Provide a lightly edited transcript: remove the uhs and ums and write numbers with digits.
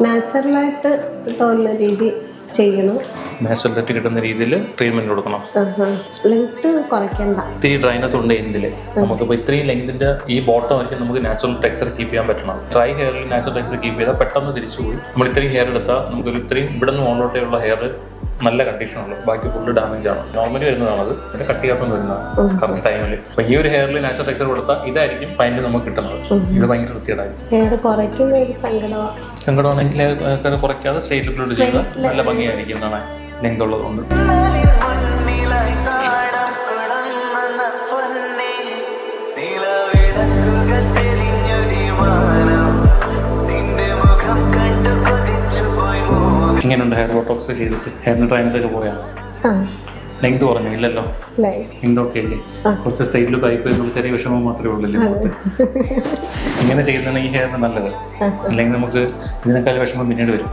നാച്ചുറലായിട്ട് തോന്നുന്ന രീതി ചെയ്യണം. നാച്ചുറലായിട്ട് കിട്ടുന്ന രീതിയിൽ ട്രീറ്റ്മെന്റ് കൊടുക്കണം. ലെങ്ത് കുറയ്ക്കണ്ട. ഇത്തിരി ഡ്രൈനസ് ഉണ്ട് എൻഡില്. നമുക്കിപ്പോൾ ഇത്രയും ലെങ്തിന്റെ ഈ ബോട്ടം ആയിരിക്കും നമുക്ക് നാച്ചുറൽ ടെക്സ്ചർ കീപ്പ് ചെയ്യാൻ പറ്റണം. ഡ്രൈ ഹെയറിൽ നാച്ചുറൽ ടെക്സ്ചർ കീപ്പ് ചെയ്താൽ പെട്ടെന്ന് തിരിച്ചു പോയി നമ്മൾ ഇത്രയും ഹെയർ എടുത്താൽ നമുക്കൊരു ഇത്രയും ഇവിടെ നിന്ന് മുകളിലോട്ടുള്ള ഹെയർ നല്ല കണ്ടീഷനുള്ളൂ, ബാക്കി ഫുള്ള് ഡാമേജ് ആണ്. നോർമലി വരുന്നതാണത്, പിന്നെ കട്ട് ചെയ്യാത്ത വരുന്നതാണ് കറക്റ്റ് ടൈമിൽ. അപ്പൊ ഈ ഒരു ഹെയറിൽ നാച്ചുറൽ ടെക്സ്ചർ കൊടുത്താൽ ഇതായിരിക്കും ഫൈനൽ നമുക്ക് കിട്ടുന്നത്. ഇത് ഭയങ്കര വൃത്തിയുണ്ടായിരിക്കും. സങ്കടമാണെങ്കിൽ കുറയ്ക്കാതെ സ്ട്രെയിറ്റ് ലുക്കിലോട്ട് ചെയ്താൽ നല്ല ഭംഗിയായിരിക്കും കാണാൻ, ലെങ്ത് ഉള്ളതുകൊണ്ട്. എങ്ങനെയുണ്ട് ഹെയർ ബോട്ടോക്സ് ചെയ്തിട്ട്? ഹെയറിന് ഡ്രൈനസ് ഒക്കെ പോയാ? ലെങ്ത് കുറഞ്ഞു ഇല്ലല്ലോ? ലെങ്ത് ഓക്കെ അല്ലേ? കുറച്ച് സ്റ്റൈലിൽ പൈപ്പ് ചെറിയ വിഷമം മാത്രമേ ഉള്ളൂ മുഖത്ത്. ഇങ്ങനെ ചെയ്യുന്നതാണ് ഈ ഹെയറിന് നല്ലത്. അല്ലെങ്കിൽ നമുക്ക് ഇതിനേക്കാൾ വിഷമം പിന്നീട് വരും.